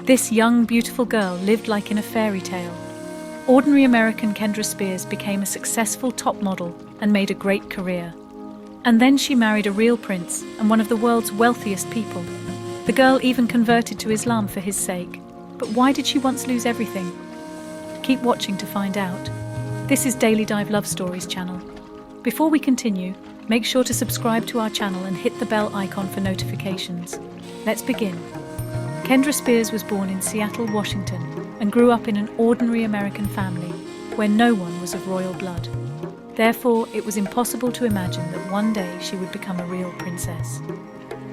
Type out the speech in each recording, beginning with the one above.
This young, beautiful girl lived like in a fairy tale. Ordinary American Kendra Spears became a successful top model and made a great career. And then she married a real prince and one of the world's wealthiest people. The girl even converted to Islam for his sake. But why did she once lose everything? Keep watching to find out. This is Daily Dive Love Stories channel. Before we continue, make sure to subscribe to our channel and hit the bell icon for notifications. Let's begin. Kendra Spears was born in Seattle, Washington, and grew up in an ordinary American family where no one was of royal blood. Therefore, it was impossible to imagine that one day she would become a real princess.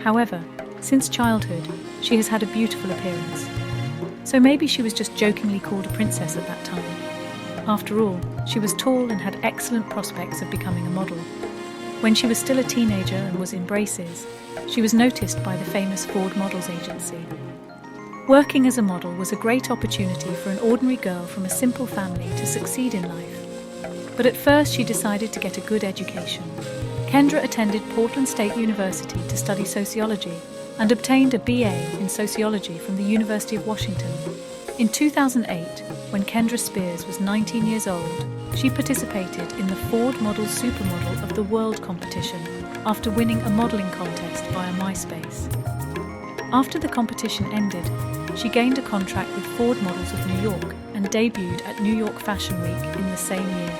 However, since childhood, she has had a beautiful appearance. So maybe she was just jokingly called a princess at that time. After all, she was tall and had excellent prospects of becoming a model. When she was still a teenager and was in braces, she was noticed by the famous Ford Models Agency. Working as a model was a great opportunity for an ordinary girl from a simple family to succeed in life. But at first she decided to get a good education. Kendra attended Portland State University to study sociology and obtained a BA in sociology from the University of Washington. In 2008, when Kendra Spears was 19 years old, she participated in the Ford Model Supermodel of the World competition after winning a modeling contest via MySpace. After the competition ended, she gained a contract with Ford Models of New York and debuted at New York Fashion Week in the same year.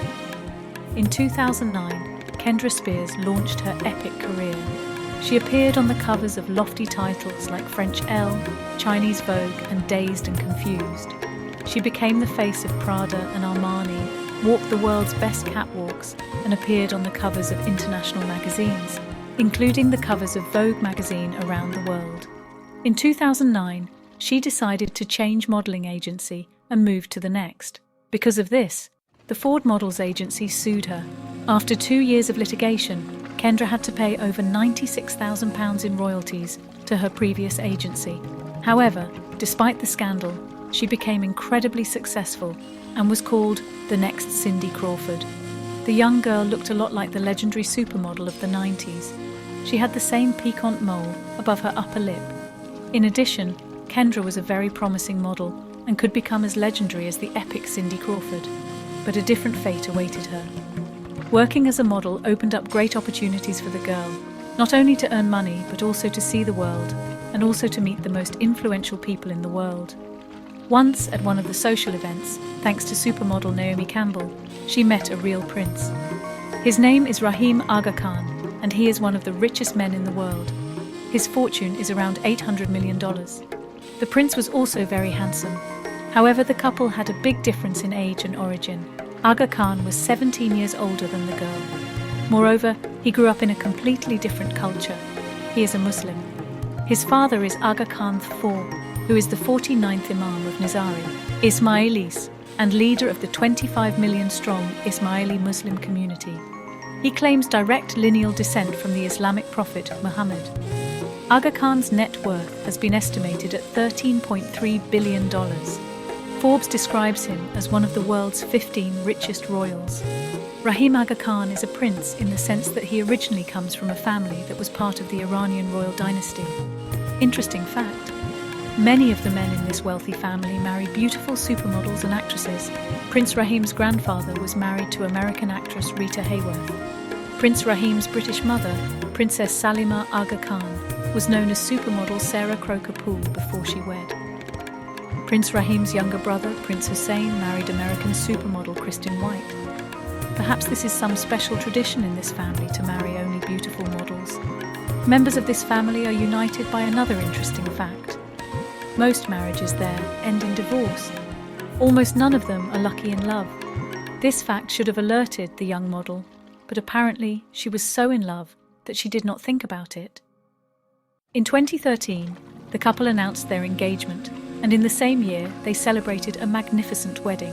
In 2009, Kendra Spears launched her epic career. She appeared on the covers of lofty titles like French Elle, Chinese Vogue, and Dazed and Confused. She became the face of Prada and Armani, walked the world's best catwalks, and appeared on the covers of international magazines, including the covers of Vogue magazine around the world. In 2009, she decided to change modeling agency and move to the next. Because of this, the Ford Models Agency sued her. After 2 years of litigation, Kendra had to pay over £96,000 in royalties to her previous agency. However, despite the scandal, she became incredibly successful and was called the next Cindy Crawford. The young girl looked a lot like the legendary supermodel of the 90s. She had the same piquant mole above her upper lip. In addition, Kendra was a very promising model and could become as legendary as the epic Cindy Crawford. But a different fate awaited her. Working as a model opened up great opportunities for the girl, not only to earn money but also to see the world and also to meet the most influential people in the world. Once, at one of the social events, thanks to supermodel Naomi Campbell, she met a real prince. His name is Rahim Aga Khan, and he is one of the richest men in the world. His fortune is around $800 million. The prince was also very handsome. However, the couple had a big difference in age and origin. Aga Khan was 17 years older than the girl. Moreover, he grew up in a completely different culture. He is a Muslim. His father is Aga Khan IV, who is the 49th Imam of Nizari, Ismailis, and leader of the 25 million strong Ismaili Muslim community. He claims direct lineal descent from the Islamic prophet Muhammad. Aga Khan's net worth has been estimated at $13.3 billion. Forbes describes him as one of the world's 15 richest royals. Rahim Aga Khan is a prince in the sense that he originally comes from a family that was part of the Iranian royal dynasty. Interesting fact, many of the men in this wealthy family marry beautiful supermodels and actresses. Prince Rahim's grandfather was married to American actress Rita Hayworth. Prince Rahim's British mother, Princess Salima Aga Khan, was known as supermodel Sarah Croker Poole before she wed. Prince Rahim's younger brother, Prince Hussein, married American supermodel Kristen White. Perhaps this is some special tradition in this family to marry only beautiful models. Members of this family are united by another interesting fact. Most marriages there end in divorce. Almost none of them are lucky in love. This fact should have alerted the young model, but apparently she was so in love that she did not think about it. In 2013, the couple announced their engagement, and in the same year they celebrated a magnificent wedding.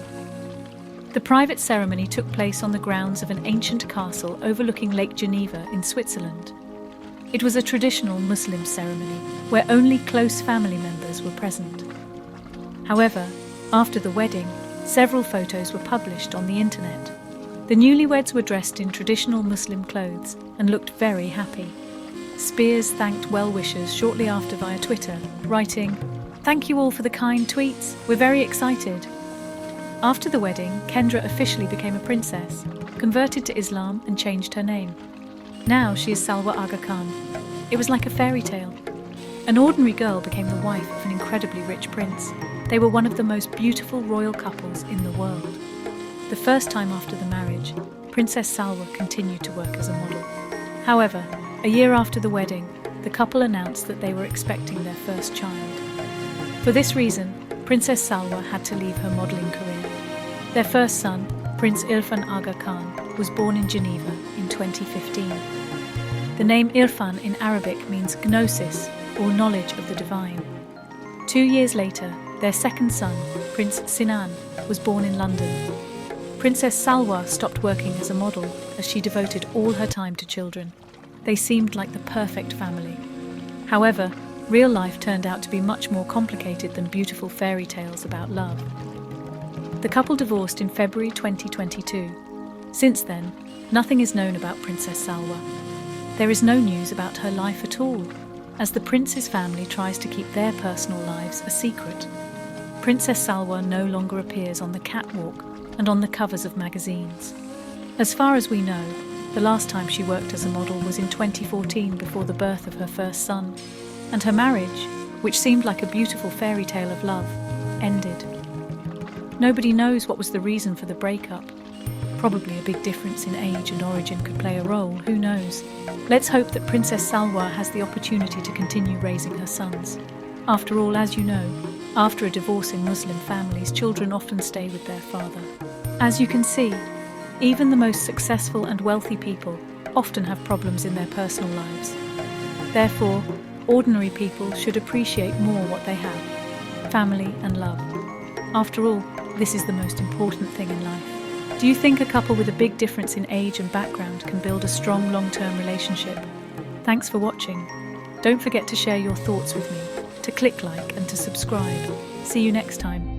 The private ceremony took place on the grounds of an ancient castle overlooking Lake Geneva in Switzerland. It was a traditional Muslim ceremony where only close family members were present. However, after the wedding, several photos were published on the internet. The newlyweds were dressed in traditional Muslim clothes and looked very happy. Spears thanked well-wishers shortly after via Twitter, writing, Thank you all for the kind tweets. We're very excited. After the wedding, Kendra officially became a princess, converted to Islam and changed her name. Now she is Salwa Aga Khan. It was like a fairy tale. An ordinary girl became the wife of an incredibly rich prince. They were one of the most beautiful royal couples in the world. The first time after the marriage, Princess Salwa continued to work as a model. However, a year after the wedding, the couple announced that they were expecting their first child. For this reason, Princess Salwa had to leave her modeling career. Their first son, Prince Irfan Aga Khan, was born in Geneva in 2015. The name Irfan in Arabic means gnosis, or knowledge of the divine. 2 years later, their second son, Prince Sinan, was born in London. Princess Salwa stopped working as a model as she devoted all her time to children. They seemed like the perfect family. However, real life turned out to be much more complicated than beautiful fairy tales about love. The couple divorced in February 2022. Since then, nothing is known about Princess Salwa. There is no news about her life at all, as the prince's family tries to keep their personal lives a secret. Princess Salwa no longer appears on the catwalk and on the covers of magazines. As far as we know, the last time she worked as a model was in 2014 before the birth of her first son, and her marriage, which seemed like a beautiful fairy tale of love, ended. Nobody knows what was the reason for the breakup. Probably a big difference in age and origin could play a role, who knows? Let's hope that Princess Salwa has the opportunity to continue raising her sons. After all, as you know, after a divorce in Muslim families, children often stay with their father. As you can see, even the most successful and wealthy people often have problems in their personal lives. Therefore, ordinary people should appreciate more what they have: family and love. After all, this is the most important thing in life. Do you think a couple with a big difference in age and background can build a strong long-term relationship? Thanks for watching. Don't forget to share your thoughts with me, to click like and to subscribe. See you next time.